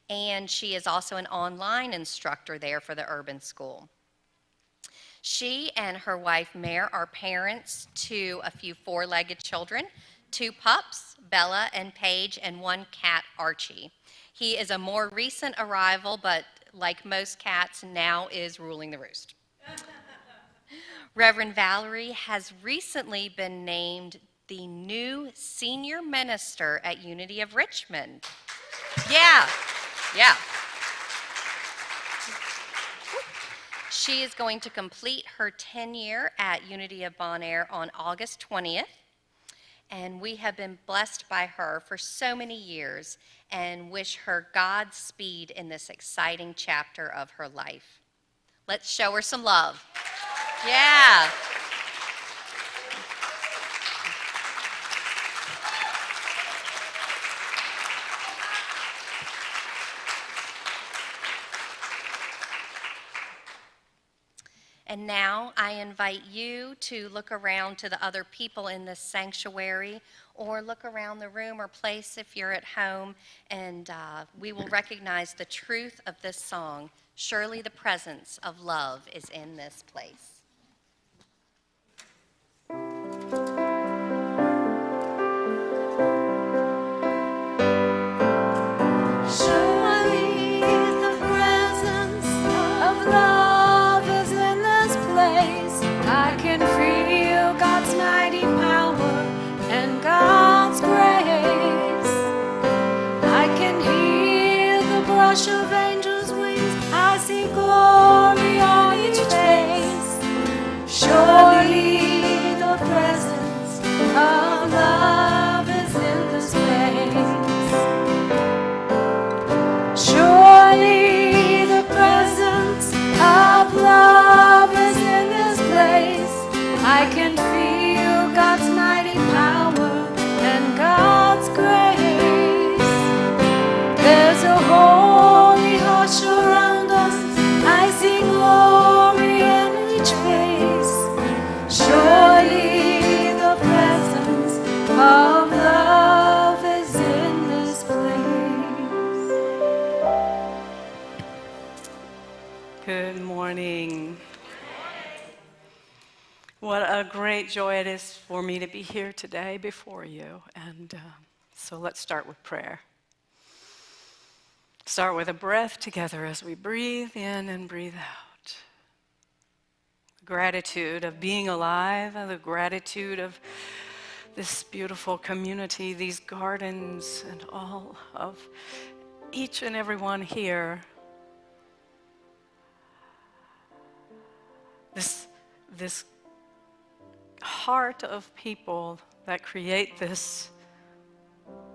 and she is also an online instructor there for the urban school. She and her wife, Mare, are parents to a few four-legged children, 2 pups, Bella and Paige, and 1 cat, Archie. He is a more recent arrival, but like most cats, now is ruling the roost. Reverend Valorie has recently been named the new senior minister at Unity of Richmond. Yeah. She is going to complete her tenure at Unity of Bonaire on August 20th, and we have been blessed by her for so many years and wish her Godspeed in this exciting chapter of her life. Let's show her some love. Yeah. And now I invite you to look around to the other people in this sanctuary, or look around the room or place if you're at home, and we will recognize the truth of this song. Surely the presence of love is in this place. Of angels' wings, I see glory on each face. Surely the presence of love is in this place. Surely the presence of love is in this place. I can feel God's mighty power and God's grace. There's a holy hush around us. I see glory in each face. Surely the presence of love is in this place. Good morning. What a great joy it is for me to be here today before you. And so let's start with prayer. Start with a breath together as we breathe in and breathe out. The gratitude of being alive, the gratitude of this beautiful community, these gardens, and all of each and every one here. This heart of people that create this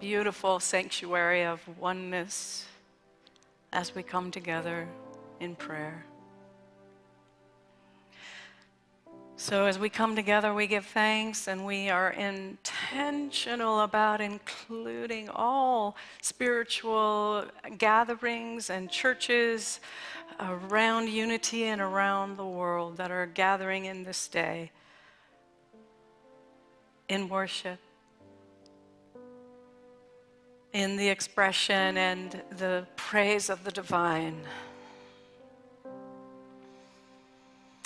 beautiful sanctuary of oneness as we come together in prayer. So as we come together, we give thanks, and we are intentional about including all spiritual gatherings and churches around Unity and around the world that are gathering in this day in worship, in the expression and the praise of the divine.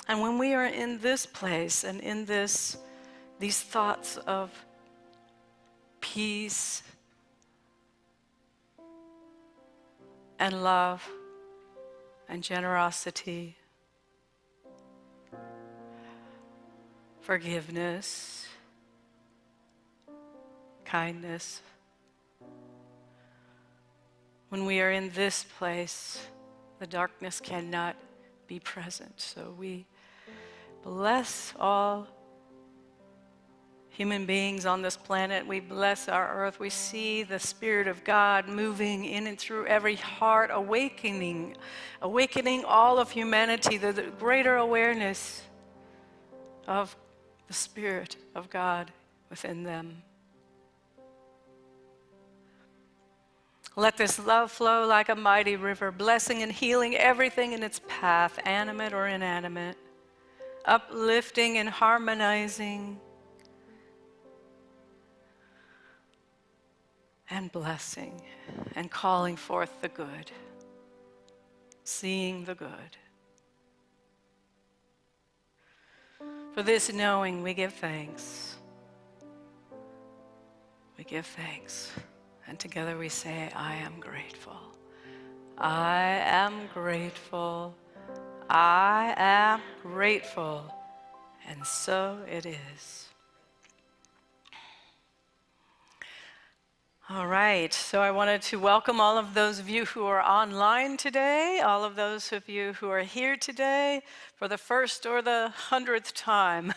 And when we are in this place and in these thoughts of peace and love and generosity, forgiveness, kindness, when we are in this place, the darkness cannot be present. So we bless all human beings on this planet. We bless our earth. We see the Spirit of God moving in and through every heart, awakening all of humanity, the greater awareness of the Spirit of God within them. Let this love flow like a mighty river, blessing and healing everything in its path, animate or inanimate, uplifting and harmonizing, and blessing and calling forth the good, seeing the good. For this knowing, we give thanks. We give thanks. And together we say, I am grateful. I am grateful. I am grateful. And so it is. All right, so I wanted to welcome all of those of you who are online today, all of those of you who are here today for the first or the 100th time.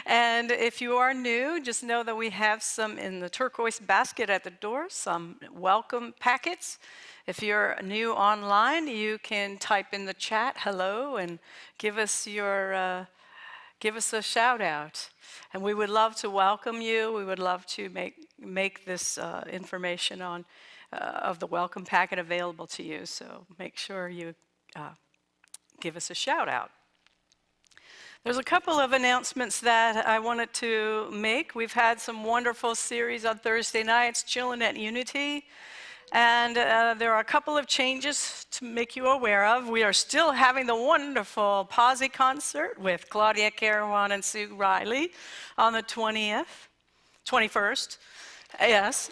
And if you are new, just know that we have some in the turquoise basket at the door, some welcome packets. If you're new online, you can type in the chat, hello, and give us a shout out. And we would love to welcome you. We would love to make this information of the welcome packet available to you. So make sure you give us a shout out. There's a couple of announcements that I wanted to make. We've had some wonderful series on Thursday nights, Chillin' at Unity. And there are a couple of changes to make you aware of. We are still having the wonderful Posse concert with Claudia Carawan and Sue Riley on the 21st. Yes.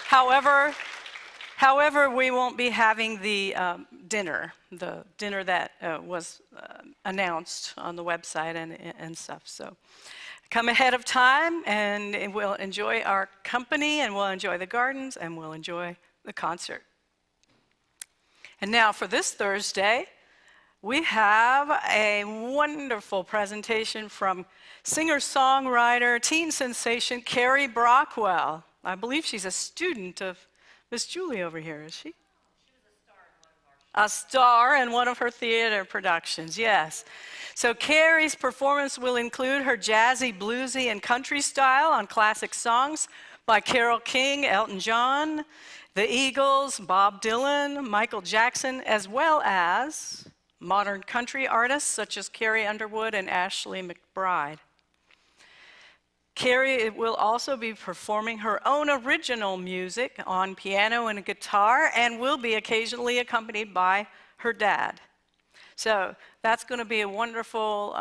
However, we won't be having the dinner that was announced on the website and stuff. So come ahead of time, and we'll enjoy our company, and we'll enjoy the gardens, and we'll enjoy the concert. And now for this Thursday, we have a wonderful presentation from singer-songwriter, teen sensation, Carrie Brockwell. I believe she's a student of Miss Julie over here, is she? A star in one of her theater productions, yes. So Carrie's performance will include her jazzy, bluesy, and country style on classic songs by Carole King, Elton John, the Eagles, Bob Dylan, Michael Jackson, as well as modern country artists such as Carrie Underwood and Ashley McBryde. Carrie will also be performing her own original music on piano and guitar, and will be occasionally accompanied by her dad. So that's going to be a wonderful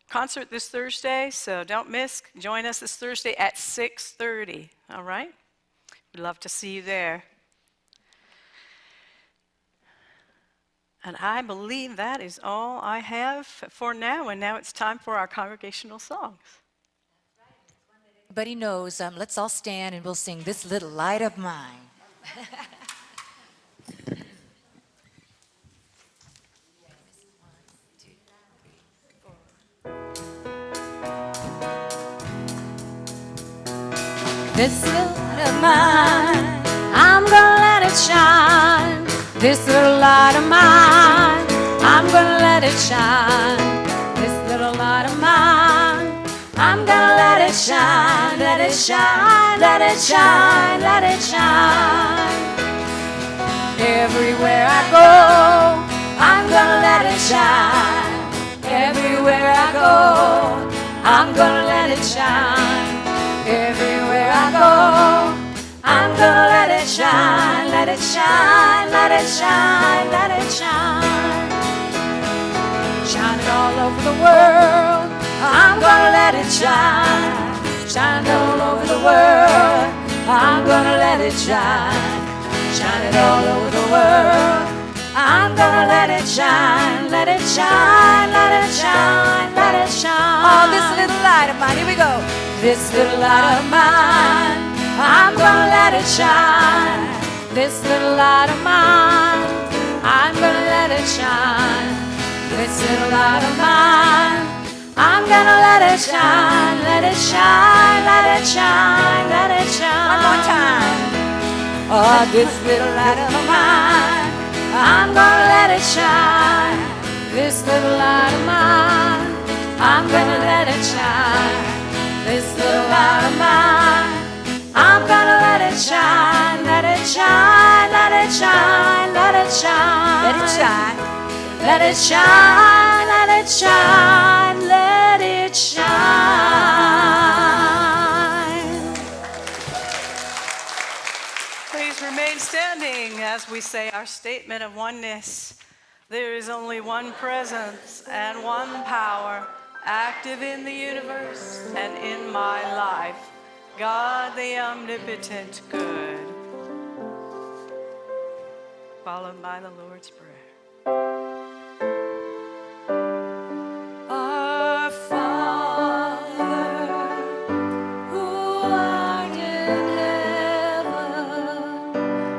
concert this Thursday, so don't miss. Join us this Thursday at 6:30, all right? We'd love to see you there. And I believe that is all I have for now, and now it's time for our congregational songs. Everybody knows, let's all stand and we'll sing This Little Light of Mine. This little light of mine, I'm gonna let it shine. This little light of mine, I'm gonna let it shine. This little light of mine, I'm gonna let it shine, let it shine, let it shine, let it shine. Everywhere I go, I'm gonna let it shine. Everywhere I go, I'm gonna let it shine. Everywhere I go, I'm gonna let it shine, let it shine, let it shine, let it shine. Shine it all over the world, I'm gonna let it shine. Shine it all over the world, I'm gonna let it shine. Shine it all over the world, I'm gonna let it shine, let it shine, let it shine, let it shine. Oh, this little light of mine, here we go. This little light of mine, I'm gonna let it shine. This little light of mine, I'm gonna let it shine. This little light of mine, I'm gonna let it shine, let it shine, let it shine, let it shine. One more time. Oh, this little light of mine, I'm gonna let it shine. This little light of mine, I'm gonna let it shine. This little light of mine, I'm gonna let it shine, let it shine, let it shine, let it shine. Let it shine. Let it shine, let it shine, let it shine. standing as we say our statement of oneness. There is only one presence and one power active in the universe and in my life. God the omnipotent good. Followed by the Lord's Prayer. Our Father, who art in heaven,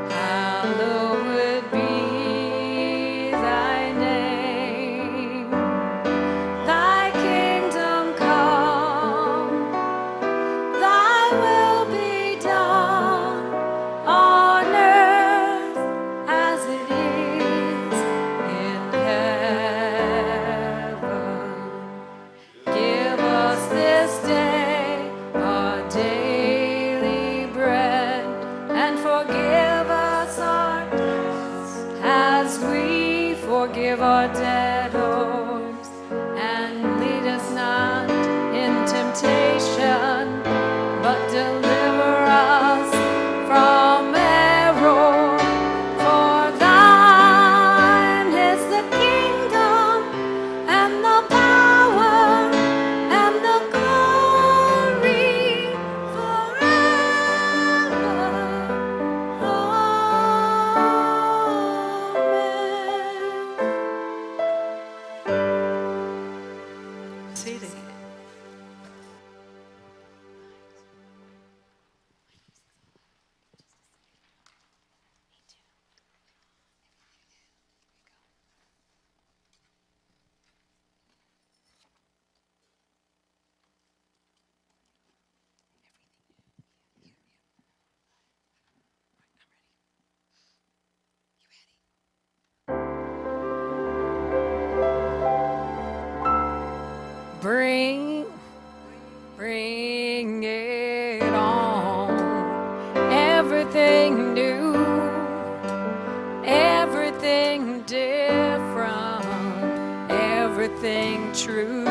hallowed be thy name. Thy kingdom come, thy will be done on earth as it is in heaven. Give us this day our daily bread, and forgive us our debts as we forgive our debtors. And lead us not in temptation, but deliver us from error. For thine is the kingdom and the power and the glory forever. Amen. Seated. Bring it on. Everything new, everything different, everything true.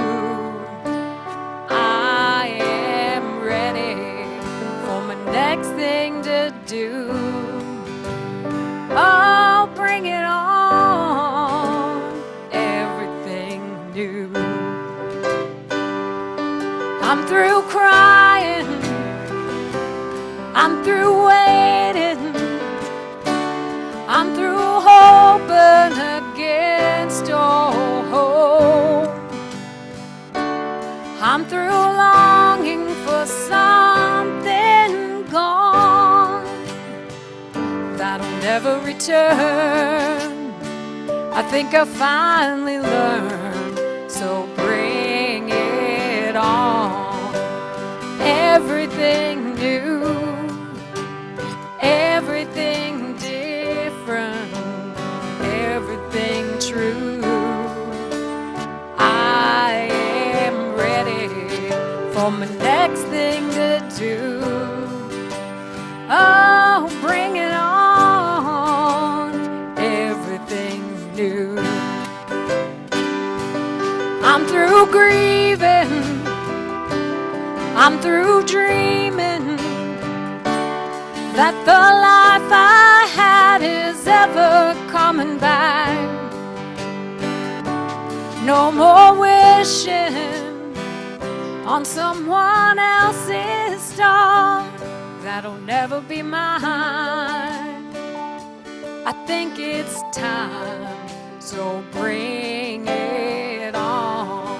I am ready for my next thing to do. Oh, bring it on. Everything new. I'm through crying, I'm through waiting, I'm through hoping against all hope. I'm through longing for something gone that'll never return. I think I finally learned, so bring it on. Everything new, everything different, everything true. I am ready for my next thing to do. Oh, bring it on. Everything new. I'm through grieving, I'm through dreaming that the life I had is ever coming back. No more wishing on someone else's star that'll never be mine. I think it's time, so bring it on.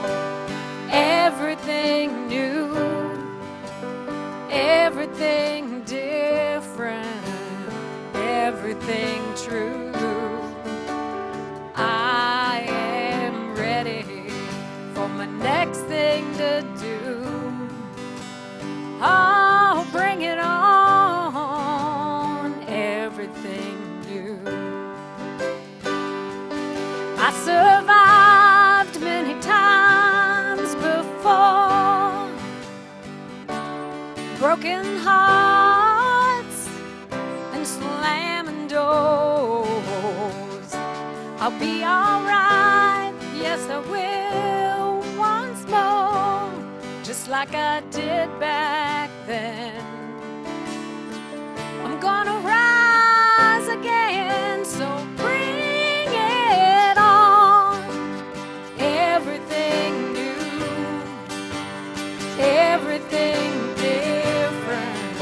Everything new, everything different, everything true. I am ready for my next thing to do. Oh, bring it on. Everything new. I survived many times before, broken hearts and slamming doors. I'll be alright, yes I will once more, just like I did back then. I'm gonna rise again. So bring it on. Everything new, everything different,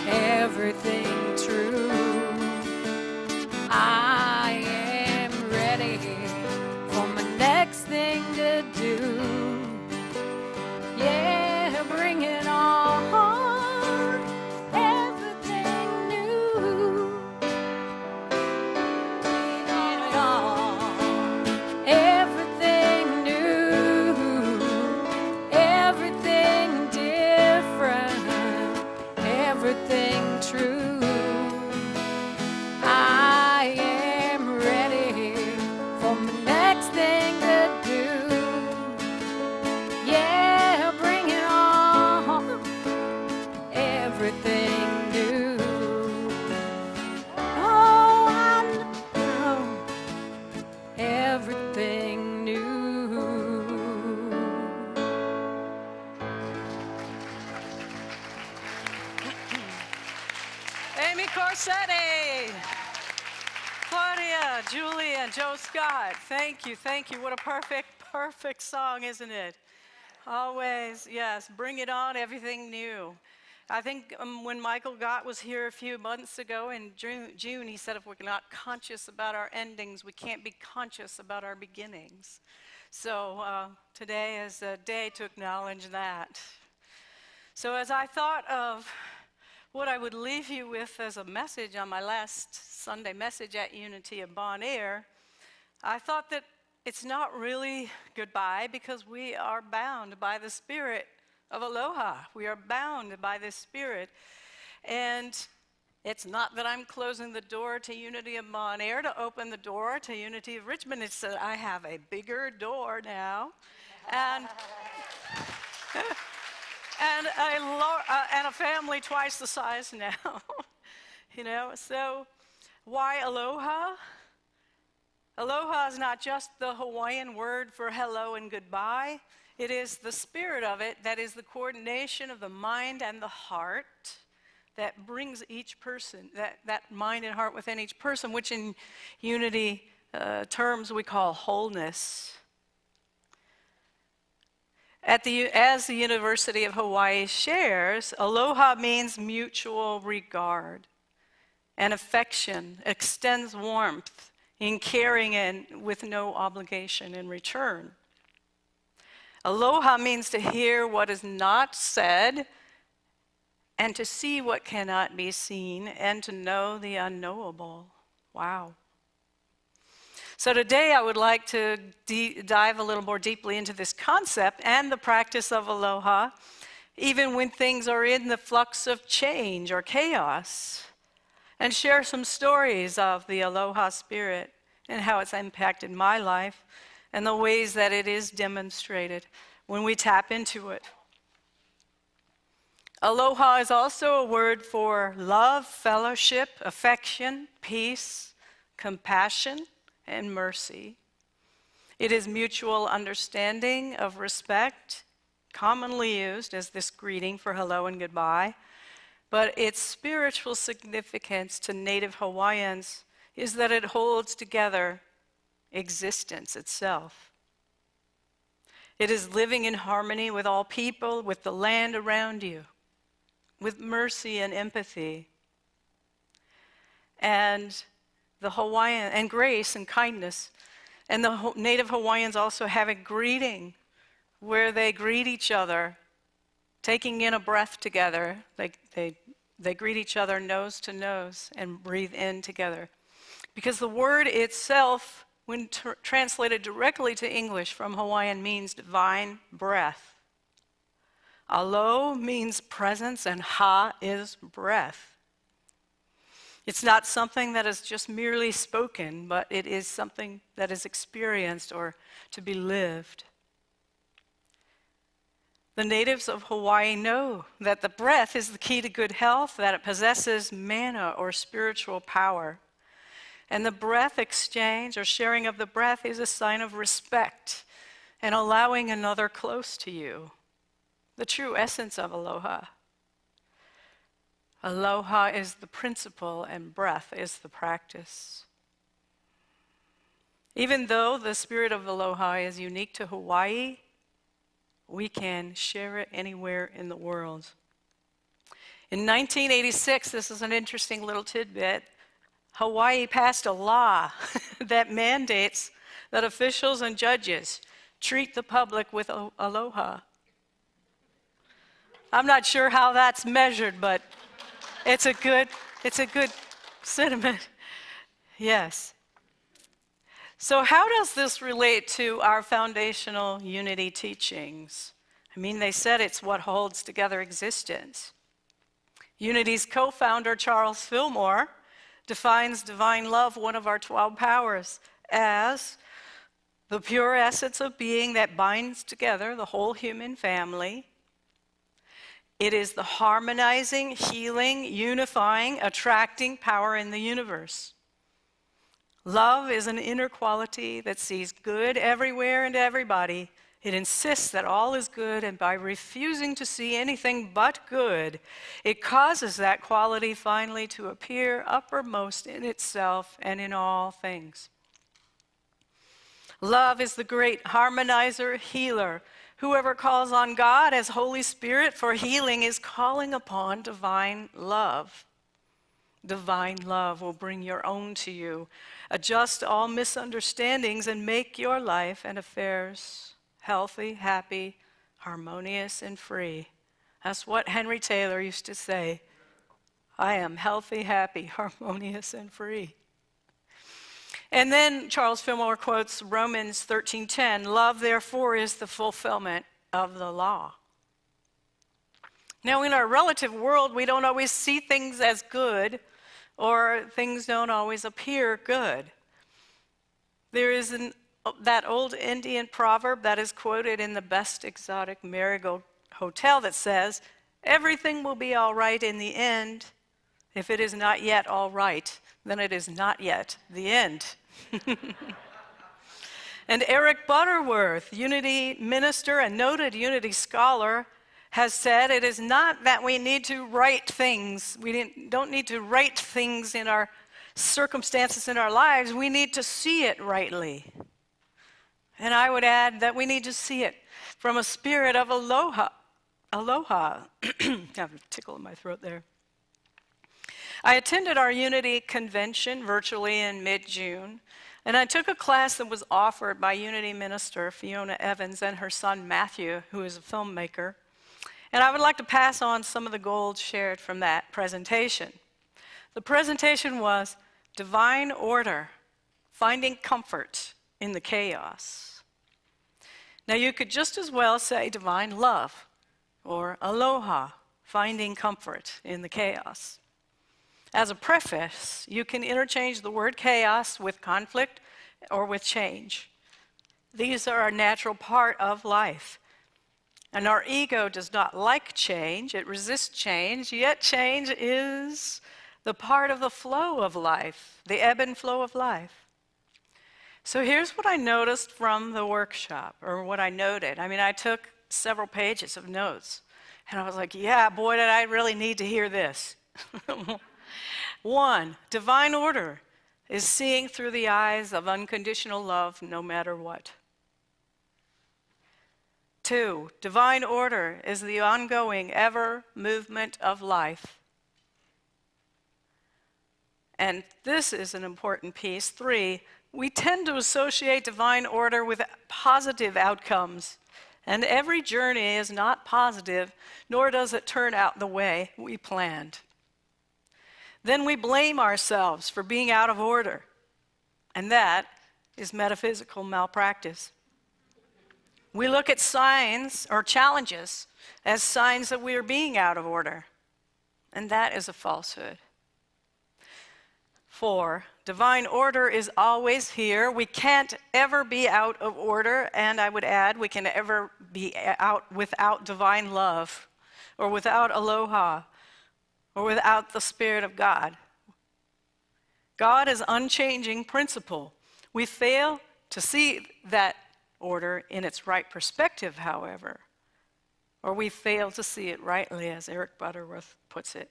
everything true. I am ready for my next thing to do. Yeah, bring it on. Everything new. Bring it on. Everything new. Everything different. Everything true. I am ready for my next thing to do. Yeah, bring it on. Everything new. Oh, I know. Everything new. Amy Corsetti, Claudia, Julie, and Joe Scott. Thank you, thank you. What a perfect song, isn't it? Always, yes. Bring it on, everything new. I think when Michael Gott was here a few months ago in June, he said if we're not conscious about our endings, we can't be conscious about our beginnings. So today is a day to acknowledge that. So as I thought of what I would leave you with as a message on my last Sunday message at Unity of Bon Air, I thought that it's not really goodbye because we are bound by the spirit of Aloha. We are bound by this spirit. And it's not that I'm closing the door to Unity of Bon Air to open the door to Unity of Richmond. It's that I have a bigger door now. And and a family twice the size now. You know, so why Aloha? Aloha is not just the Hawaiian word for hello and goodbye. It is the spirit of it that is the coordination of the mind and the heart that brings each person, that mind and heart within each person, which in unity terms we call wholeness. As the University of Hawaii shares, aloha means mutual regard and affection, extends warmth in caring and with no obligation in return. Aloha means to hear what is not said and to see what cannot be seen and to know the unknowable. Wow. So today I would like to dive a little more deeply into this concept and the practice of aloha, even when things are in the flux of change or chaos, and share some stories of the aloha spirit and how it's impacted my life and the ways that it is demonstrated when we tap into it. Aloha is also a word for love, fellowship, affection, peace, compassion, and mercy. It is mutual understanding of respect, commonly used as this greeting for hello and goodbye, but its spiritual significance to Native Hawaiians is that it holds together existence itself. It is living in harmony with all people, with the land around you, with mercy and empathy, and the Hawaiian, and grace and kindness. And the Native Hawaiians also have a greeting where they greet each other, taking in a breath together. They greet each other nose to nose and breathe in together. Because the word itself, when translated directly to English from Hawaiian, means divine breath. Alo means presence and ha is breath. It's not something that is just merely spoken, but it is something that is experienced or to be lived. The natives of Hawaii know that the breath is the key to good health, that it possesses mana or spiritual power. And the breath exchange or sharing of the breath is a sign of respect and allowing another close to you. The true essence of aloha. Aloha is the principle and breath is the practice. Even though the spirit of aloha is unique to Hawaii, we can share it anywhere in the world. In 1986, this is an interesting little tidbit, Hawaii passed a law that mandates that officials and judges treat the public with aloha. I'm not sure how that's measured, but it's a good sentiment. Yes. So how does this relate to our foundational unity teachings? I mean, they said it's what holds together existence. Unity's co-founder, Charles Fillmore, defines divine love, one of our 12 powers, as the pure essence of being that binds together the whole human family. It is the harmonizing, healing, unifying, attracting power in the universe. Love is an inner quality that sees good everywhere and everybody. It insists that all is good, and by refusing to see anything but good, it causes that quality finally to appear uppermost in itself and in all things. Love is the great harmonizer, healer. Whoever calls on God as Holy Spirit for healing is calling upon divine love. Divine love will bring your own to you, adjust all misunderstandings, and make your life and affairs healthy, happy, harmonious, and free. That's what Henry Taylor used to say. I am healthy, happy, harmonious, and free. And then Charles Fillmore quotes Romans 13:10, love therefore is the fulfillment of the law. Now in our relative world, we don't always see things as good, or things don't always appear good. There is that old Indian proverb that is quoted in the Best Exotic Marigold Hotel that says, everything will be all right in the end. If it is not yet all right, then it is not yet the end. And Eric Butterworth, Unity minister and noted Unity scholar, has said it is not that we need to right things. We don't need to right things in our circumstances in our lives. We need to see it rightly. And I would add that we need to see it from a spirit of aloha. Aloha. I have a tickle in my throat there. I attended our Unity convention virtually in mid-June, and I took a class that was offered by Unity minister Fiona Evans and her son Matthew, who is a filmmaker. And I would like to pass on some of the gold shared from that presentation. The presentation was Divine Order, Finding Comfort in the Chaos. Now you could just as well say Divine Love or Aloha, Finding Comfort in the Chaos. As a preface, you can interchange the word chaos with conflict or with change. These are a natural part of life. And our ego does not like change, it resists change, yet change is the part of the flow of life, the ebb and flow of life. So here's what I noticed from the workshop, or what I noted. I mean, I took several pages of notes, and I was like, yeah, boy, did I really need to hear this. 1, divine order is seeing through the eyes of unconditional love no matter what. 2, divine order is the ongoing ever movement of life. And this is an important piece. 3, we tend to associate divine order with positive outcomes. And every journey is not positive, nor does it turn out the way we planned. Then we blame ourselves for being out of order. And that is metaphysical malpractice. We look at signs or challenges as signs that we are being out of order. And that is a falsehood. 4, divine order is always here. We can't ever be out of order. And I would add, we can ever be out without divine love, or without aloha, or without the Spirit of God. God is unchanging principle. We fail to see that order in its right perspective, however, or we fail to see it rightly, as Eric Butterworth puts it.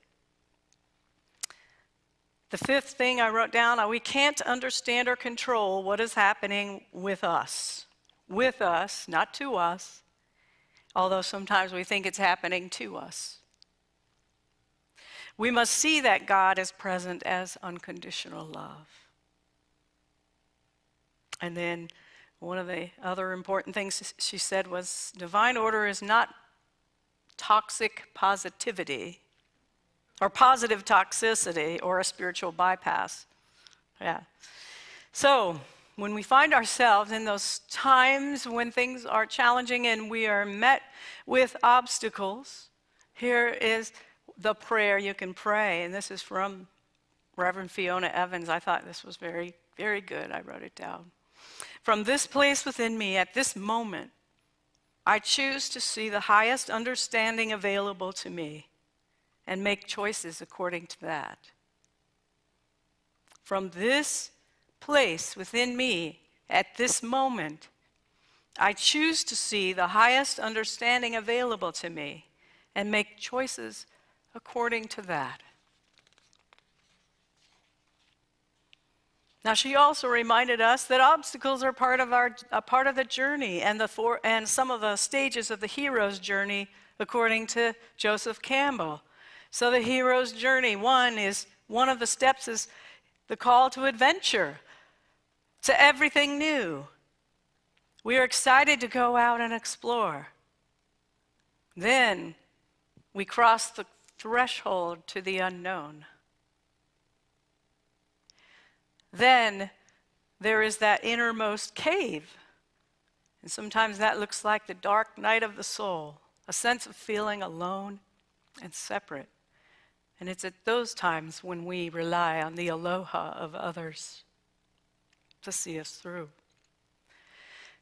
The fifth thing I wrote down, we can't understand or control what is happening with us. With us, not to us, although sometimes we think it's happening to us. We must see that God is present as unconditional love. And then one of the other important things she said was, divine order is not toxic positivity, or positive toxicity, or a spiritual bypass. Yeah. So, when we find ourselves in those times when things are challenging and we are met with obstacles, here is the prayer you can pray. And this is from Reverend Fiona Evans. I thought this was very, very good. I wrote it down. From this place within me, at this moment, I choose to see the highest understanding available to me and make choices according to that. From this place within me, at this moment, I choose to see the highest understanding available to me and make choices according to that. Now, she also reminded us that obstacles are part of the journey and some of the stages of the hero's journey, according to Joseph Campbell. So the hero's journey, one of the steps is the call to adventure, to everything new. We are excited to go out and explore. Then we cross the threshold to the unknown. Then there is that innermost cave. And sometimes that looks like the dark night of the soul, a sense of feeling alone and separate. And it's at those times when we rely on the aloha of others to see us through.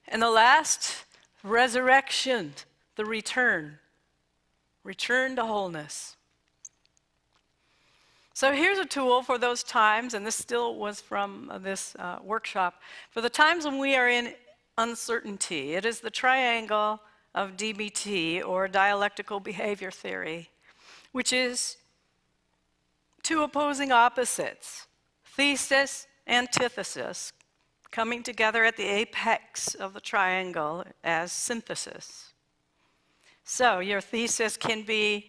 And the last, resurrection, the return to wholeness. So here's a tool for those times, and this still was from this workshop, for the times when we are in uncertainty. It is the triangle of DBT, or dialectical behavior theory, which is two opposing opposites, thesis, antithesis, coming together at the apex of the triangle as synthesis. So your thesis can be,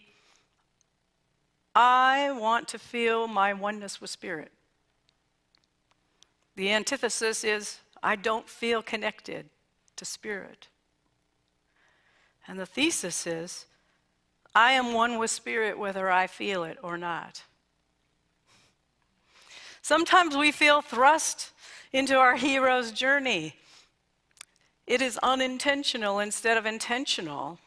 I want to feel my oneness with Spirit. The antithesis is, I don't feel connected to Spirit. And the thesis is, I am one with Spirit whether I feel it or not. Sometimes we feel thrust into our hero's journey. It is unintentional instead of intentional.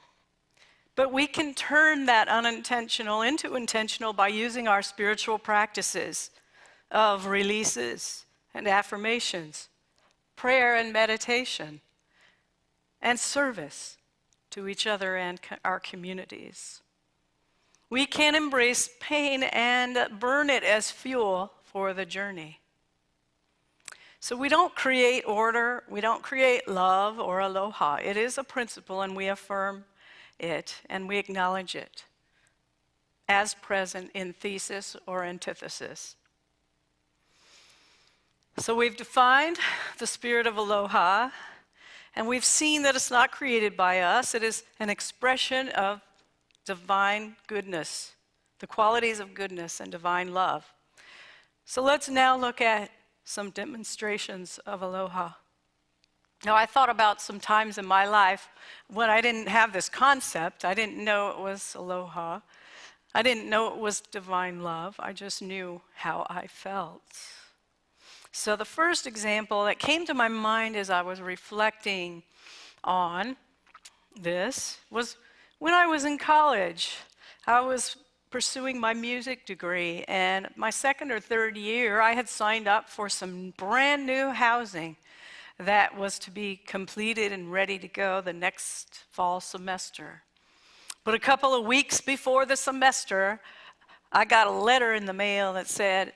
But we can turn that unintentional into intentional by using our spiritual practices of releases and affirmations, prayer and meditation, and service to each other and our communities. We can embrace pain and burn it as fuel for the journey. So we don't create order, we don't create love or aloha. It is a principle, and we affirm it and we acknowledge it as present in thesis or antithesis. So we've defined the spirit of aloha, and we've seen that it's not created by us. It is an expression of divine goodness, the qualities of goodness and divine love. So let's now look at some demonstrations of aloha. Now, I thought about some times in my life when I didn't have this concept. I didn't know it was aloha. I didn't know it was divine love. I just knew how I felt. So the first example that came to my mind as I was reflecting on this was when I was in college. I was pursuing my music degree, and my second or third year, I had signed up for some brand new housing that was to be completed and ready to go the next fall semester. But a couple of weeks before the semester, I got a letter in the mail that said,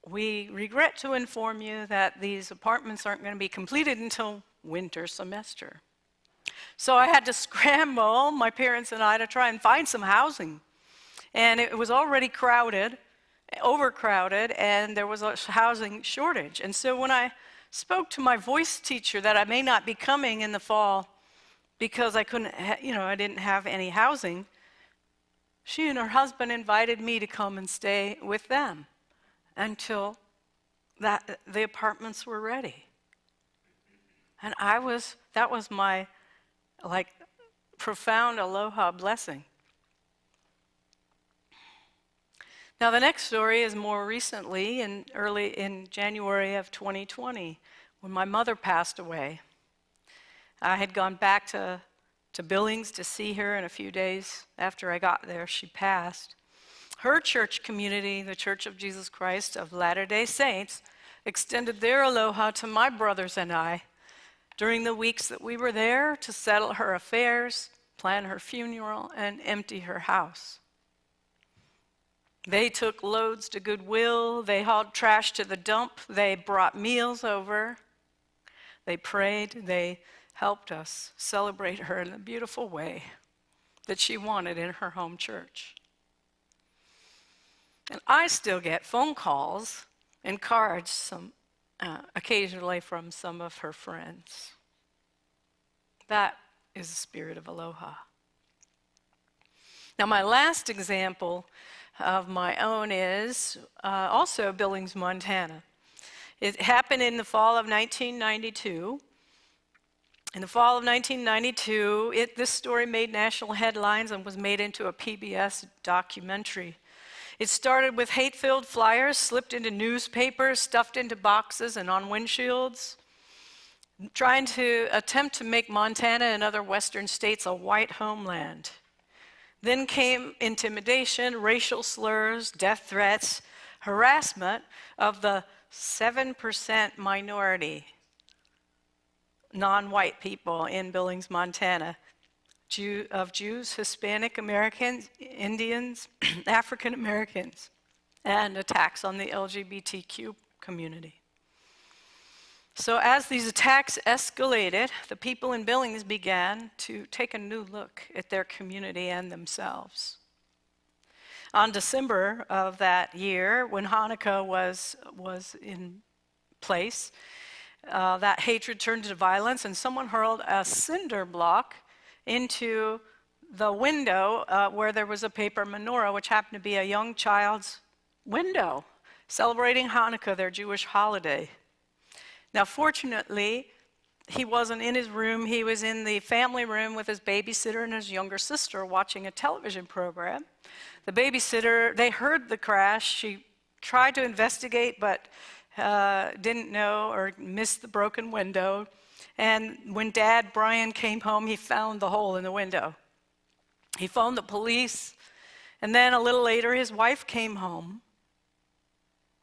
we regret to inform you that these apartments aren't going to be completed until winter semester. So I had to scramble, my parents and I, to try and find some housing. And it was already crowded, overcrowded, and there was a housing shortage. And so when I spoke to my voice teacher that I may not be coming in the fall because I couldn't, I didn't have any housing, she and her husband invited me to come and stay with them until the apartments were ready. And that was my profound aloha blessing. Now the next story is more recently, early in January of 2020, when my mother passed away. I had gone back to Billings to see her, and a few days after I got there, she passed. Her church community, the Church of Jesus Christ of Latter-day Saints, extended their aloha to my brothers and I during the weeks that we were there to settle her affairs, plan her funeral, and empty her house. They took loads to Goodwill, they hauled trash to the dump, they brought meals over, they prayed, they helped us celebrate her in a beautiful way that she wanted in her home church. And I still get phone calls and cards occasionally from some of her friends. That is the spirit of aloha. Now my last example of my own is also Billings, Montana. It happened in the fall of 1992. In the fall of 1992, this story made national headlines and was made into a PBS documentary. It started with hate-filled flyers slipped into newspapers, stuffed into boxes and on windshields, trying to attempt to make Montana and other western states a white homeland. Then came intimidation, racial slurs, death threats, harassment of the 7% minority non-white people in Billings, Montana, of Jews, Hispanic Americans, Indians, African Americans, and attacks on the LGBTQ community. So as these attacks escalated, the people in Billings began to take a new look at their community and themselves. On December of that year, when Hanukkah was in place, that hatred turned to violence, and someone hurled a cinder block into the window where there was a paper menorah, which happened to be a young child's window, celebrating Hanukkah, their Jewish holiday. Now, fortunately, he wasn't in his room. He was in the family room with his babysitter and his younger sister watching a television program. The babysitter, they heard the crash. She tried to investigate, but didn't know or missed the broken window. And when Dad, Brian, came home, he found the hole in the window. He phoned the police, and then a little later, his wife came home.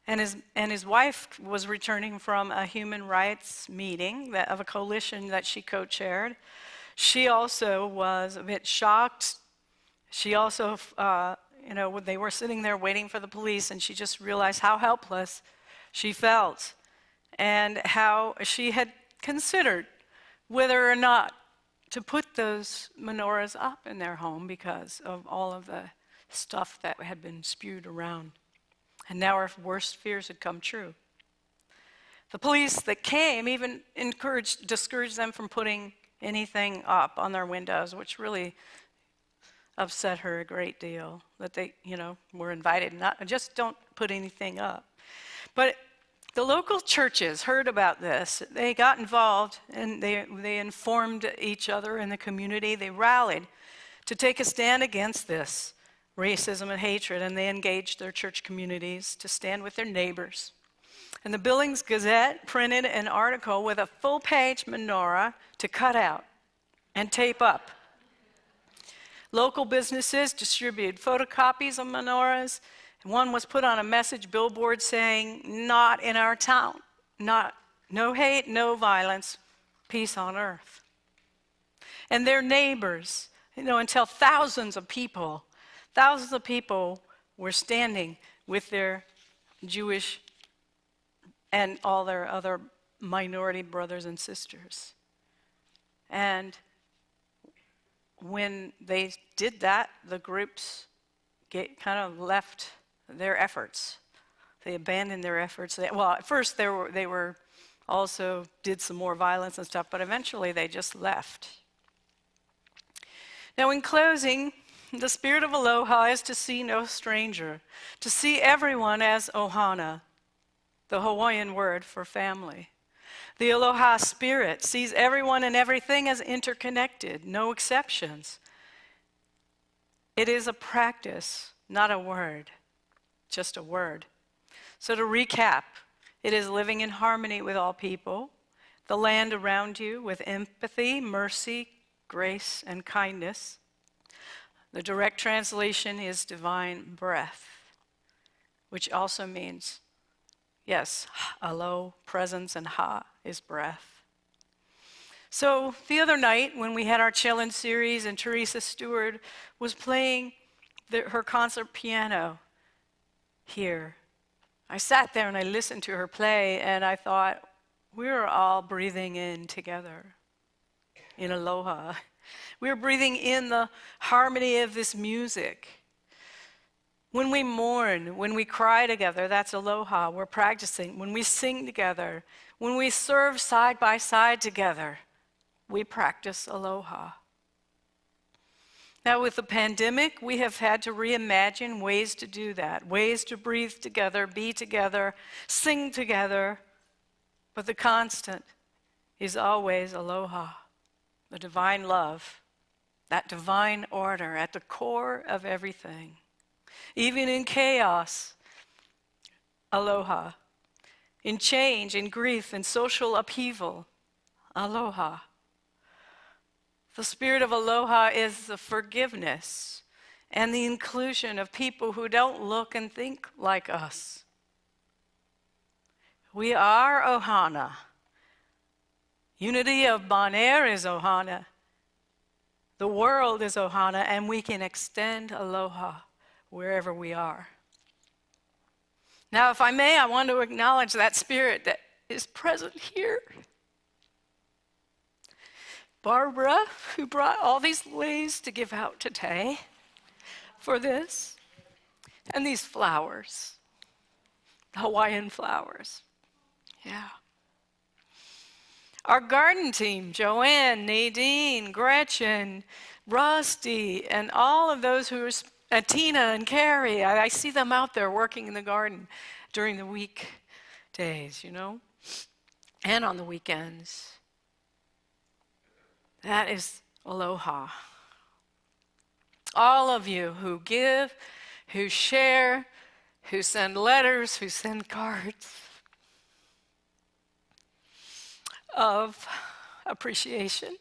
And his wife was returning from a human rights meeting of a coalition that she co-chaired. She also was a bit shocked. She also, they were sitting there waiting for the police, and she just realized how helpless she felt and how she had considered whether or not to put those menorahs up in their home because of all of the stuff that had been spewed around. And now our worst fears had come true. The police that came even discouraged them from putting anything up on their windows, which really upset her a great deal, that they, were invited, just don't put anything up. But the local churches heard about this. They got involved, and they informed each other in the community. They rallied to take a stand against this racism and hatred, and they engaged their church communities to stand with their neighbors. And the Billings Gazette printed an article with a full-page menorah to cut out and tape up. Local businesses distributed photocopies of menorahs. One was put on a message billboard saying, "Not in our town, no hate, no violence, peace on earth." And their neighbors, until thousands of people were standing with their Jewish and all their other minority brothers and sisters. And when they did that, the groups kind of left their efforts. They abandoned their efforts. Well, at first they were also did some more violence and stuff, but eventually they just left. Now, in closing, the spirit of aloha is to see no stranger, to see everyone as ohana, the Hawaiian word for family. The aloha spirit sees everyone and everything as interconnected, no exceptions. It is a practice, not a word, just a word. So to recap, it is living in harmony with all people, the land around you with empathy, mercy, grace, and kindness. The direct translation is divine breath, which also means, yes, alo, presence, and ha is breath. So the other night when we had our Chillin' series and Teresa Stewart was playing her concert piano here, I sat there and I listened to her play and I thought, we're all breathing in together in aloha. We're breathing in the harmony of this music. When we mourn, when we cry together, that's aloha. We're practicing. When we sing together, when we serve side by side together, we practice aloha. Now, with the pandemic, we have had to reimagine ways to do that, ways to breathe together, be together, sing together. But the constant is always aloha, the divine love, that divine order at the core of everything. Even in chaos, aloha. In change, in grief, in social upheaval, aloha. The spirit of aloha is the forgiveness and the inclusion of people who don't look and think like us. We are ohana. Unity of Bonaire is ohana. The world is ohana, and we can extend aloha wherever we are. Now, if I may, I want to acknowledge that spirit that is present here. Barbara, who brought all these leis to give out today for this, and these flowers, Hawaiian flowers. Yeah. Our garden team, Joanne, Nadine, Gretchen, Rusty, and all of those who are, Tina and Carrie, I see them out there working in the garden during the weekdays, and on the weekends. That is aloha. All of you who give, who share, who send letters, who send cards of appreciation,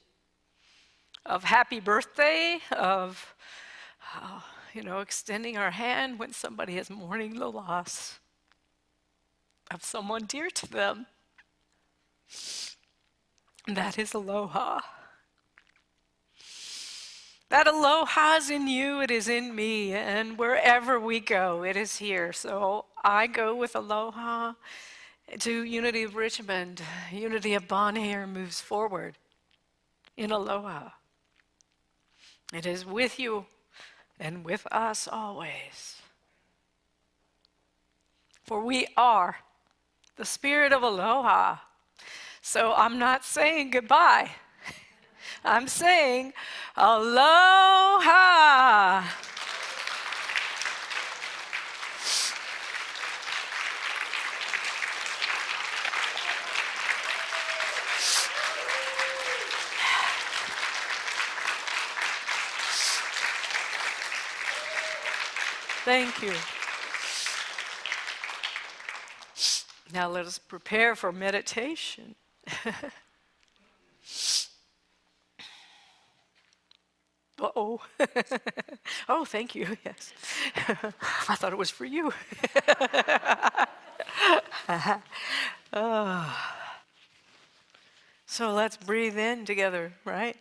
of happy birthday, of extending our hand when somebody is mourning the loss of someone dear to them. That is aloha. That aloha is in you, it is in me, and wherever we go, it is here. So I go with aloha to Unity of Richmond. Unity of Bonaire moves forward in aloha. It is with you and with us always. For we are the spirit of aloha. So I'm not saying goodbye. I'm saying aloha. Thank you. Now let us prepare for meditation. Uh-oh. Oh, thank you, yes. I thought it was for you. Oh. So let's breathe in together, right?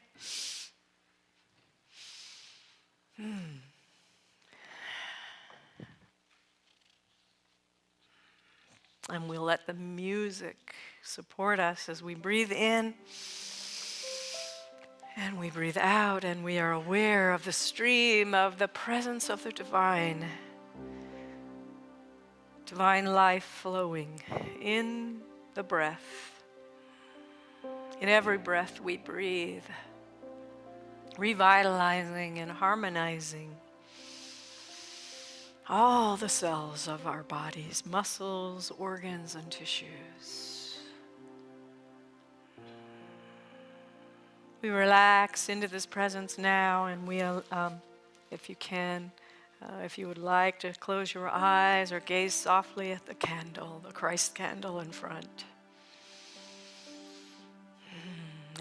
And we'll let the music support us as we breathe in and we breathe out, and we are aware of the stream of the presence of the divine divine life flowing in the breath, in every breath we breathe, revitalizing and harmonizing all the cells of our bodies, muscles, organs, and tissues. We relax into this presence now, and we, if you can, if you would like to close your eyes or gaze softly at the candle, the Christ candle in front.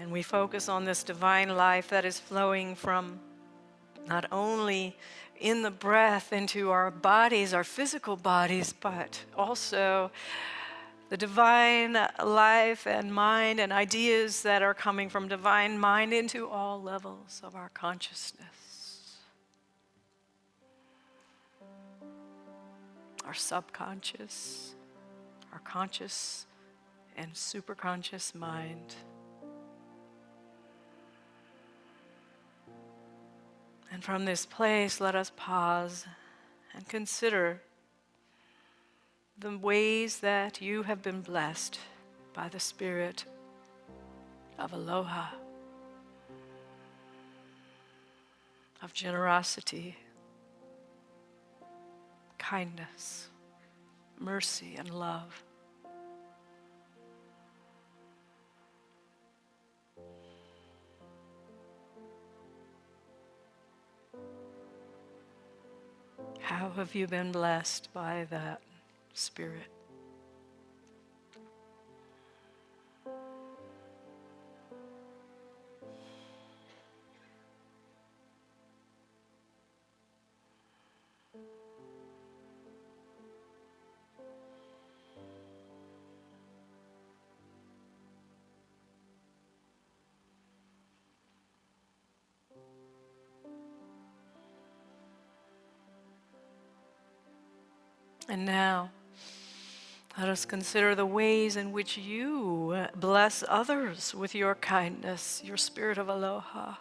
And we focus on this divine life that is flowing from not only in the breath into our bodies, our physical bodies, but also the divine life and mind and ideas that are coming from divine mind into all levels of our consciousness. Our subconscious, our conscious and superconscious mind. And from this place, let us pause and consider the ways that you have been blessed by the Spirit of Aloha, of generosity, kindness, mercy, and love. How have you been blessed by that Spirit? And now, let us consider the ways in which you bless others with your kindness, your spirit of aloha,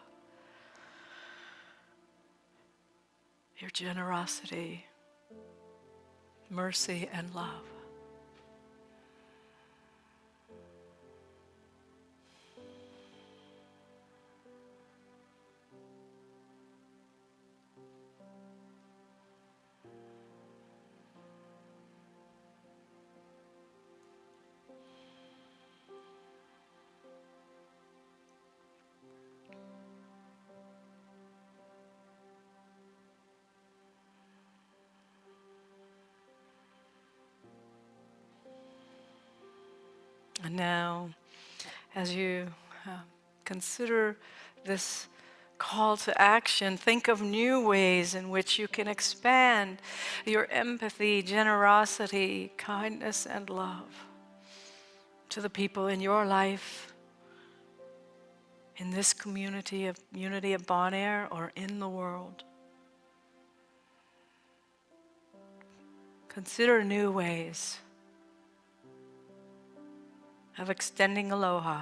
your generosity, mercy, and love. And now, as you consider this call to action, think of new ways in which you can expand your empathy, generosity, kindness, and love to the people in your life, in this community of Bonaire, or in the world. Consider new ways of extending aloha.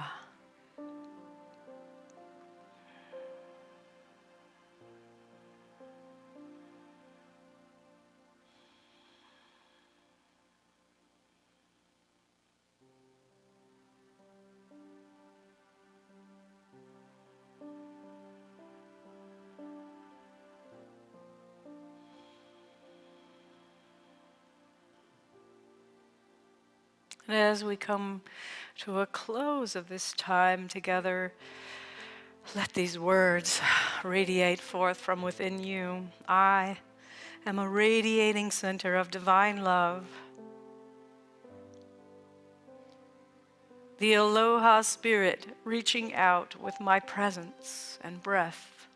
And as we come to a close of this time together, let these words radiate forth from within you. I am a radiating center of divine love. The Aloha Spirit reaching out with my presence and breath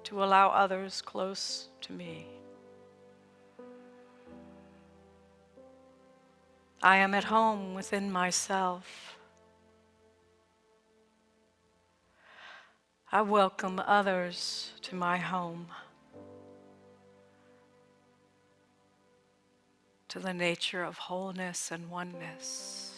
to allow others close to me. I am at home within myself. I welcome others to my home, to the nature of wholeness and oneness.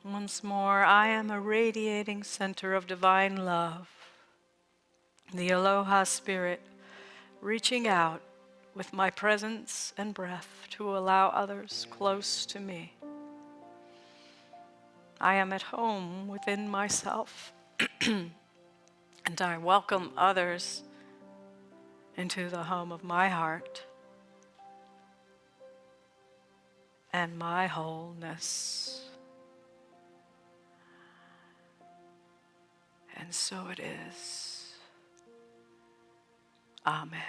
Once more, I am a radiating center of divine love. the Aloha spirit, reaching out with my presence and breath to allow others close to me. I am at home within myself, and I welcome others into the home of my heart and my wholeness. And so it is. Amen.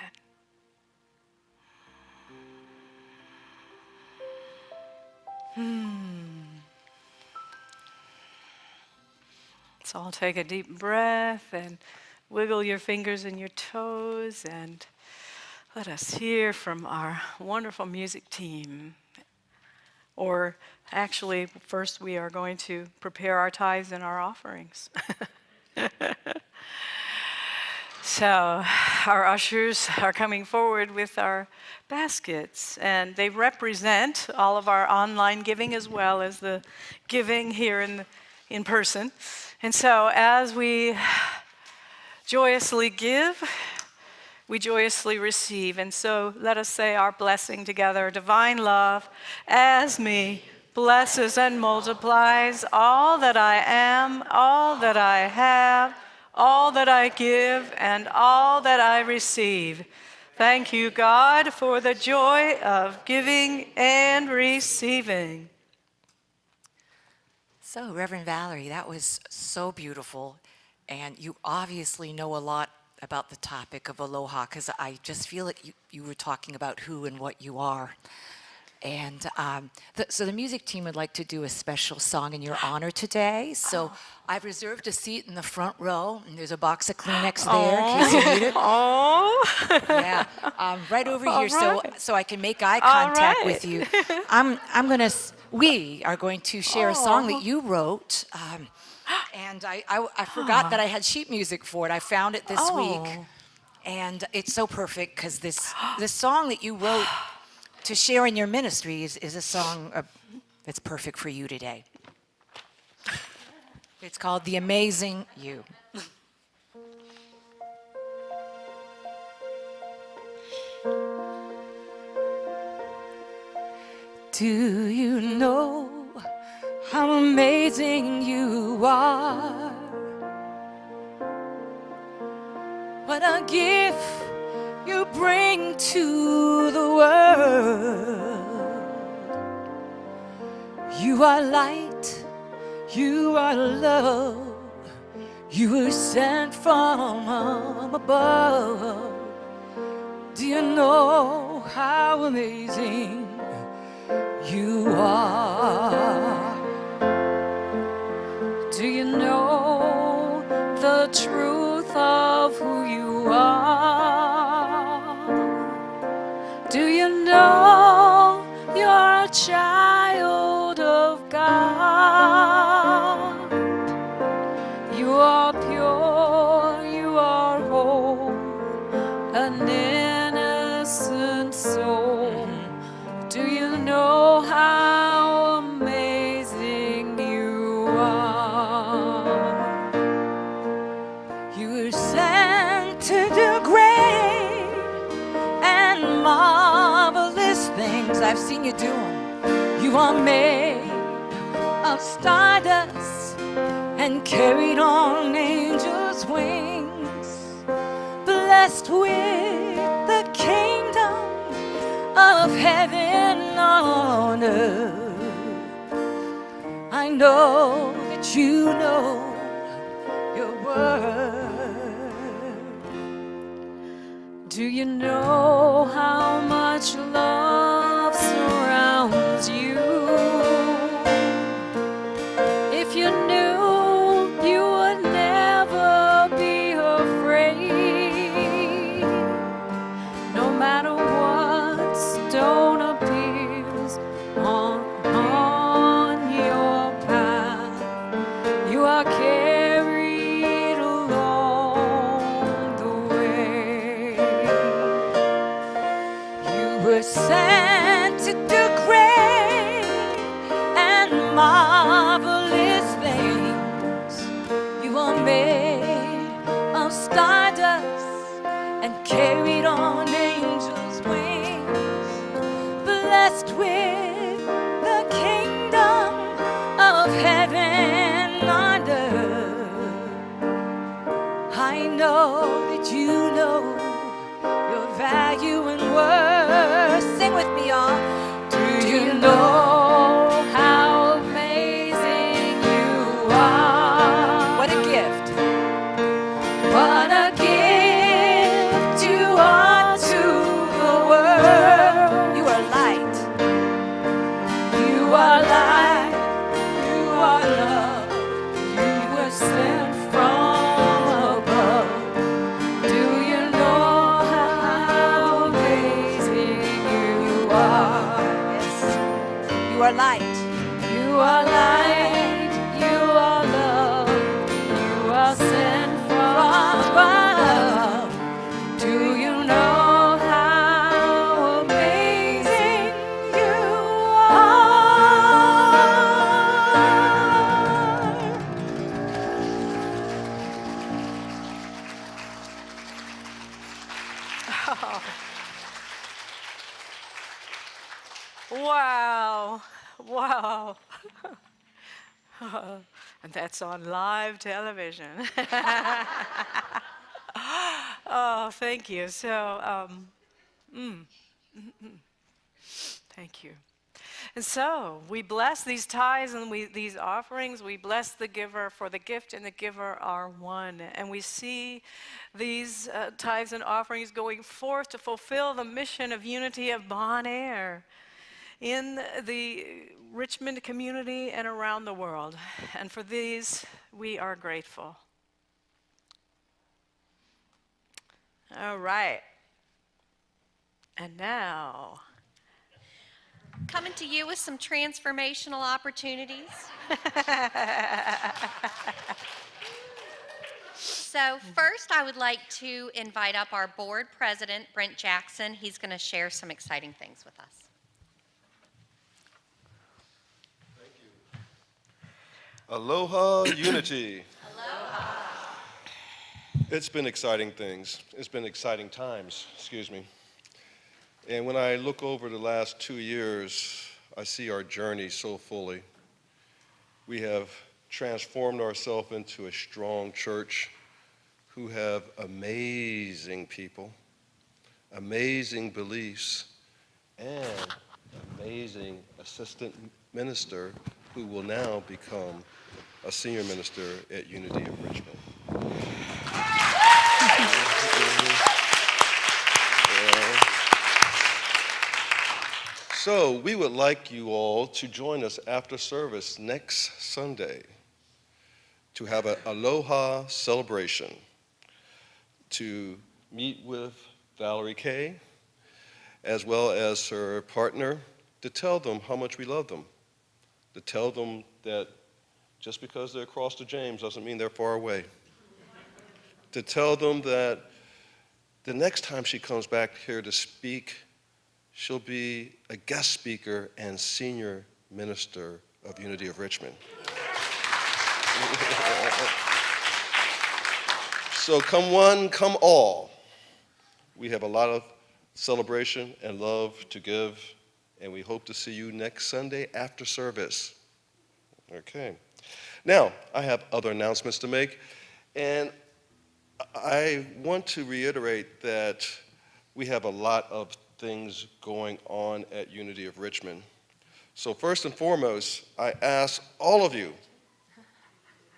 So I'll take a deep breath and wiggle your fingers and your toes, and let us hear from our wonderful music team. Or actually, first we are going to prepare our tithes and our offerings. So our ushers are coming forward with our baskets, and they represent all of our online giving as well as the giving here in person. And so as we joyously give, we joyously receive. And so let us say our blessing together. Divine love, as me, blesses and multiplies all that I am, all that I have, all that I give, and all that I receive. Thank you, God, for the joy of giving and receiving. So, Reverend Valorie, that was so beautiful. And you obviously know a lot about the topic of aloha, because I just feel like you were talking about who and what you are. And so the music team would like to do a special song in your honor today. So I've reserved a seat in the front row, and there's a box of Kleenex there in case you need it. Oh, Yeah, right over here, right. so I can make eye contact right. with you. We are going to share a song that you wrote, and I forgot that I had sheet music for it. I found it this week, and it's so perfect because this song that you wrote to share in your ministry is a song that's perfect for you today. It's called The Amazing You. Do you know how amazing you are? What a gift you bring to the world. You are light, you are love, you were sent from above. Do you know how amazing you are? Do you know the truth of who you are? Do you know you're a child of God? You are pure, you are whole, an innocent soul. Do you know how amazing you are? You were sent to do great and marvelous things. I've seen you do them. You are made of stardust and carried on angels' wings, blessed with the kingdom of heaven on earth. I know that you know your word. Do you know how much love surrounds you? If you knew, you would never be afraid. No matter what stone appears on your path, you are carried along the way. You were sent to do great and marvelous things. You are made of stardust blessed with the kingdom of heaven on earth. I know that you know your value and worth. Sing with me, y'all. Do you know how amazing you are? What a gift. What a gift you are to the world. You are light. You are light. You are love. You were sent from above. Do you know how amazing you are? Yes. You are light. You are light. You are love. You are sent from above. Do you know how amazing you are? Wow. Wow. And that's on live television. Oh, thank you. So, thank you. And so we bless these tithes and these offerings. We bless the giver, for the gift and the giver are one. And we see these tithes and offerings going forth to fulfill the mission of Unity of Bon Air in the Richmond community and around the world. And for these, we are grateful. All right. And now, Coming to you with some transformational opportunities. So first, I would like to invite up our board president, Brent Jackson. He's going to share some exciting things with us. Aloha, Unity. Aloha. It's been exciting things. It's been exciting times, excuse me. And when I look over the last 2 years, I see our journey so fully. We have transformed ourselves into a strong church who have amazing people, amazing beliefs, and amazing assistant minister who will now become a senior minister at Unity of Richmond. So we would like you all to join us after service next Sunday to have an Aloha celebration, to meet with Valorie Kay, as well as her partner, to tell them how much we love them, to tell them that just because they're across the James doesn't mean they're far away, to tell them that the next time she comes back here to speak, she'll be a guest speaker and senior minister of Unity of Richmond. So come one, come all. We have a lot of celebration and love to give, and we hope to see you next Sunday after service. Okay. Now, I have other announcements to make, and I want to reiterate that we have a lot of things going on at Unity of Richmond. So first and foremost, I ask all of you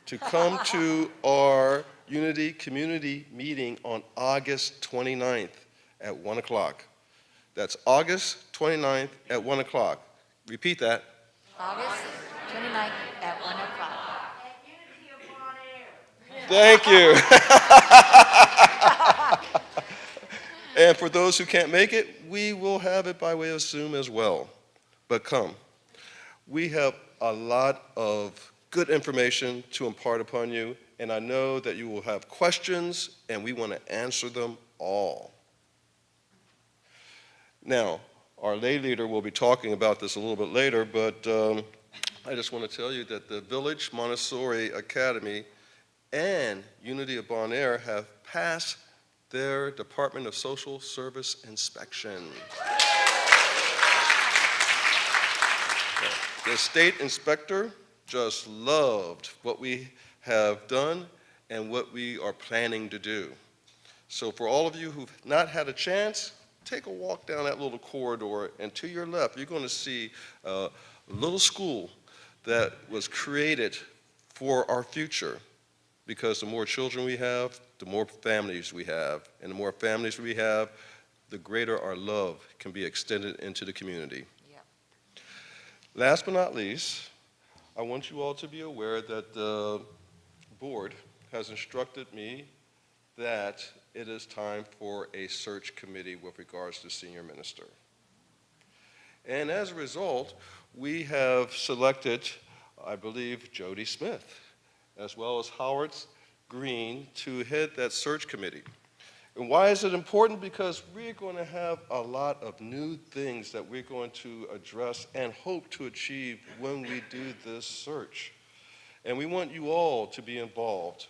to come to our Unity Community Meeting on August 29th at 1 o'clock. That's August 29th at 1 o'clock. Repeat that. August 29th at 1 o'clock. Thank you. And for those who can't make it, we will have it by way of Zoom as well. But come. We have a lot of good information to impart upon you, and I know that you will have questions, and we want to answer them all. Now, our lay leader will be talking about this a little bit later, but I just want to tell you that the Village Montessori Academy and Unity of Bon Air have passed their Department of Social Service inspection. The state inspector just loved what we have done and what we are planning to do. So for all of you who've not had a chance, take a walk down that little corridor, and to your left, you're going to see a little school that was created for our future, because the more children we have, the more families we have, and the more families we have, the greater our love can be extended into the community. Yep. Last but not least, I want you all to be aware that the board has instructed me that it is time for a search committee with regards to senior minister. And as a result, we have selected, I believe, Jody Smith, as well as Howard Green, to head that search committee. And why is it important? Because we're going to have a lot of new things that we're going to address and hope to achieve when we do this search. And we want you all to be involved.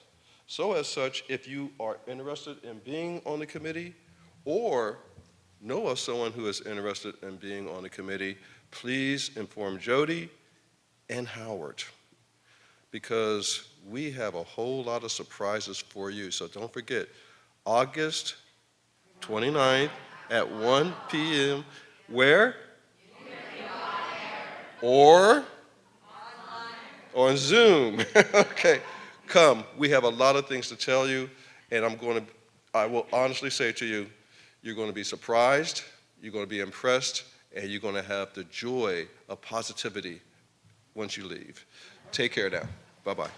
So as such, if you are interested in being on the committee or know of someone who is interested in being on the committee, please inform Jody and Howard, because we have a whole lot of surprises for you. So don't forget, August 29th at 1 p.m. Where? Or on Zoom. Okay. Come, we have a lot of things to tell you, and I will honestly say to you, you're going to be surprised, you're going to be impressed, and you're going to have the joy of positivity once you leave. Take care now. Bye-bye.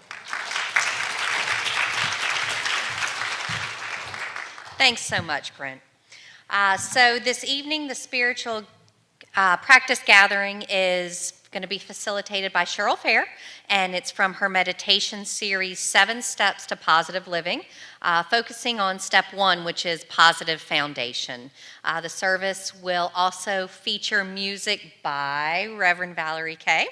Thanks so much, Brent. So this evening, the spiritual practice gathering is going to be facilitated by Cheryl Fair, and it's from her meditation series, 7 Steps to Positive Living, focusing on step 1, which is positive foundation. The service will also feature music by Reverend Valorie K.,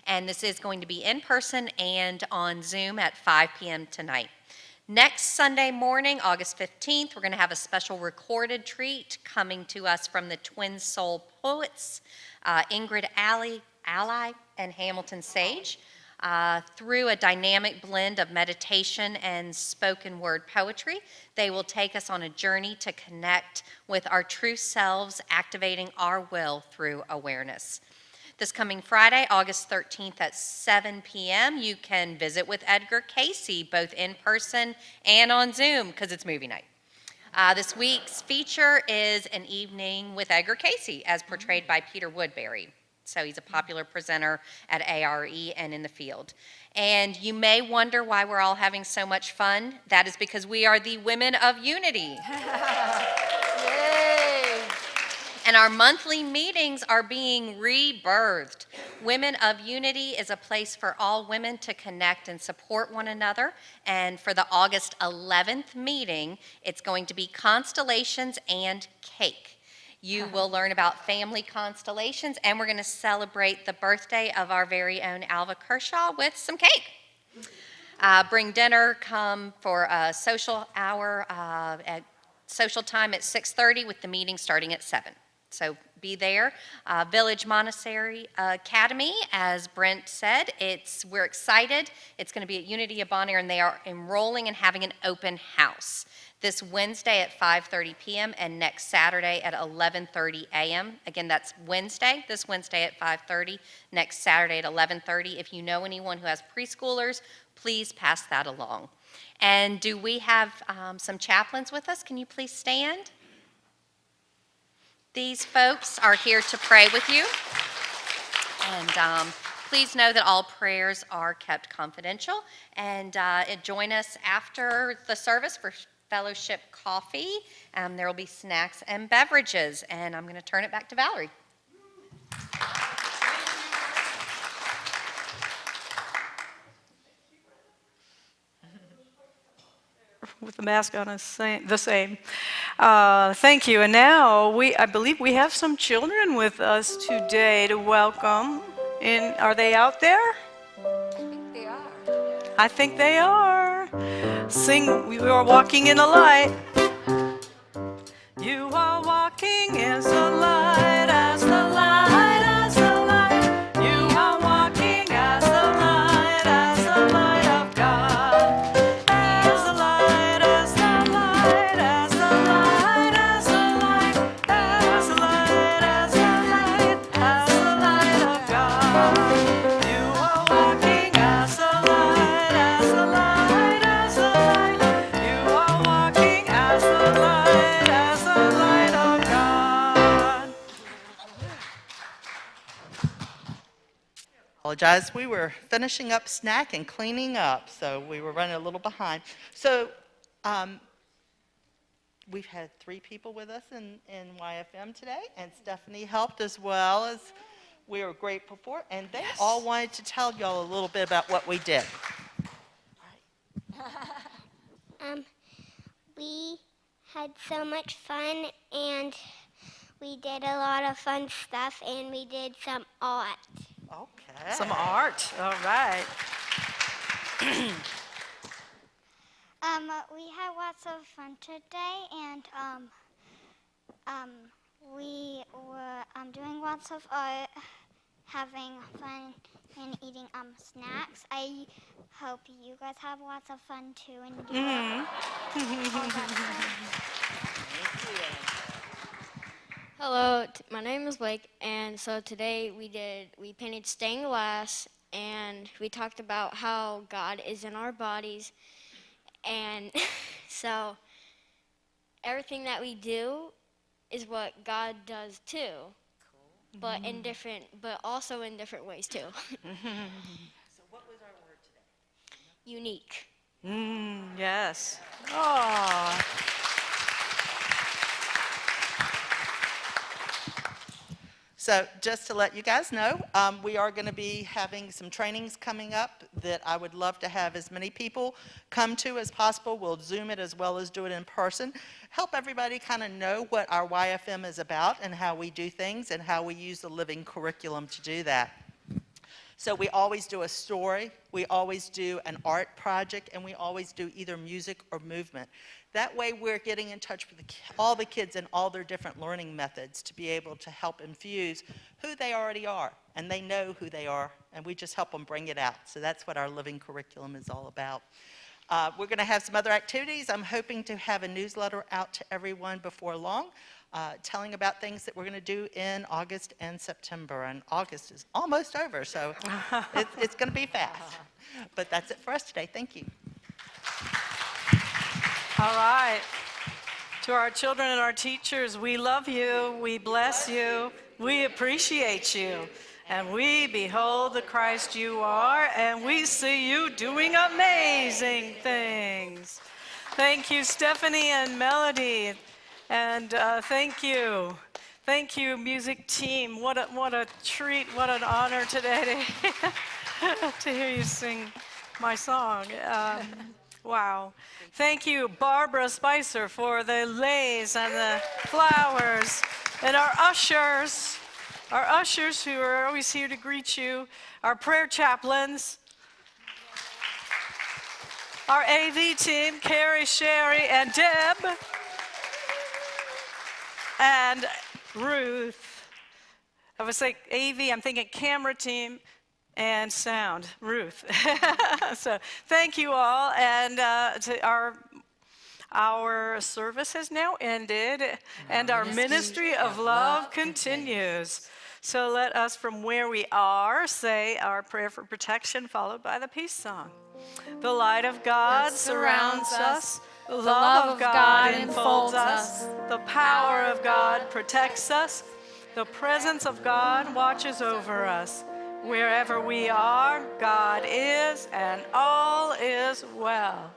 and this is going to be in person and on Zoom at 5 p.m. tonight. Next Sunday morning, August 15th, we're going to have a special recorded treat coming to us from the Twin Soul Poets, Ingrid Ally and Hamilton Sage. Through a dynamic blend of meditation and spoken word poetry, they will take us on a journey to connect with our true selves, activating our will through awareness. This coming Friday, August 13th at 7 p.m., you can visit with Edgar Casey, both in person and on Zoom, because it's movie night. This week's feature is an evening with Edgar Casey, as portrayed by Peter Woodbury. So he's a popular presenter at ARE and in the field. And you may wonder why we're all having so much fun. That is because we are the Women of Unity. Yay! And our monthly meetings are being rebirthed. Women of Unity is a place for all women to connect and support one another. And for the August 11th meeting, it's going to be constellations and cake. You will learn about family constellations, and we're going to celebrate the birthday of our very own Alva Kershaw with some cake. Bring dinner, come for a social hour at social time at 6:30 with the meeting starting at 7. So be there. Village Montessori Academy, as Brent said, we're excited. It's going to be at Unity of Bon Air, and they are enrolling and having an open house this Wednesday at 5:30 p.m. and next Saturday at 11:30 a.m. Again, that's this Wednesday at 5:30, next Saturday at 11:30. If you know anyone who has preschoolers, please pass that along. And do we have some chaplains with us? Can you please stand? These folks are here to pray with you. And please know that all prayers are kept confidential. And join us after the service for fellowship coffee. There will be snacks and beverages. And I'm going to turn it back to Valorie. With the mask on, the same. Thank you. And now I believe we have some children with us today to welcome. Are they out there? I think they are. I think they are. We are walking in the light. You are walking as the light, as the light, as the light. You are walking. apologize. We were finishing up snack and cleaning up, so we were running a little behind. So we've had 3 people with us in YFM today, and Stephanie helped as well, as we are grateful for, and they all wanted to tell y'all a little bit about what we did. We had so much fun, and we did a lot of fun stuff, and we did some art. Okay. Some art. All right. We had lots of fun today, and we were doing lots of art, having fun, and eating snacks. I hope you guys have lots of fun too, and do all that stuff. Hello, my name is Blake, and so today we painted stained glass, and we talked about how God is in our bodies, and so everything that we do is what God does too, but also in different ways too. So what was our word today? Unique. Yes. Oh. So just to let you guys know, we are going to be having some trainings coming up that I would love to have as many people come to as possible. We'll Zoom it as well as do it in person. Help everybody kind of know what our YFM is about and how we do things and how we use the living curriculum to do that. So we always do a story, we always do an art project, and we always do either music or movement. That way we're getting in touch with all the kids and all their different learning methods to be able to help infuse who they already are, and they know who they are, and we just help them bring it out. So that's what our living curriculum is all about. We're going to have some other activities. I'm hoping to have a newsletter out to everyone before long, telling about things that we're going to do in August and September. And August is almost over, so it's going to be fast. But that's it for us today. Thank you. All right. To our children and our teachers, we love you, we bless you, we appreciate you, and we behold the Christ you are, and we see you doing amazing things. Thank you, Stephanie and Melody, and thank you. Thank you, music team. What a treat, what an honor today to hear you sing my song. Wow. Thank you, Barbara Spicer, for the leis and the flowers, and our ushers who are always here to greet you, our prayer chaplains, our AV team, Carrie, Sherry, and Deb, and Ruth. I was like AV, I'm thinking camera team, and sound, Ruth. So thank you all, and our service has now ended, and our ministry of love continues. So let us, from where we are, say our prayer for protection, followed by the peace song. The light of God surrounds us. The love of God enfolds us. The power of God protects us. The presence of God watches over us. Wherever we are, God is, and all is well.